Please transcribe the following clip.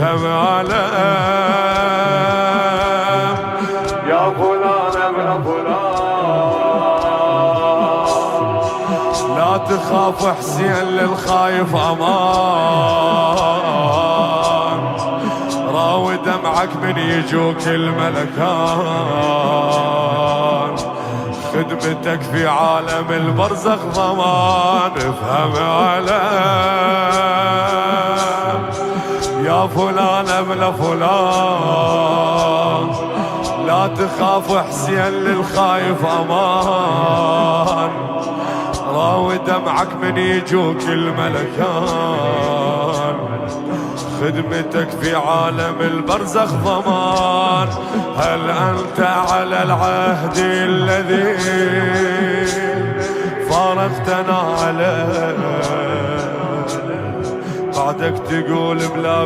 يا فلان ابن فلان لا تخاف حسين للخايف امان، راوي دمعك من يجوك الملكان، خدمتك في عالم البرزخ ضمان. افهم علم يا فلان ابن فلان لا تخاف حسين للخايف امان، راوي دمعك من يجوك الملكان، خدمتك في عالم البرزخ ضمان. هل أنت على العهد الذي فارقتنا عليه، بعدك تقول بلا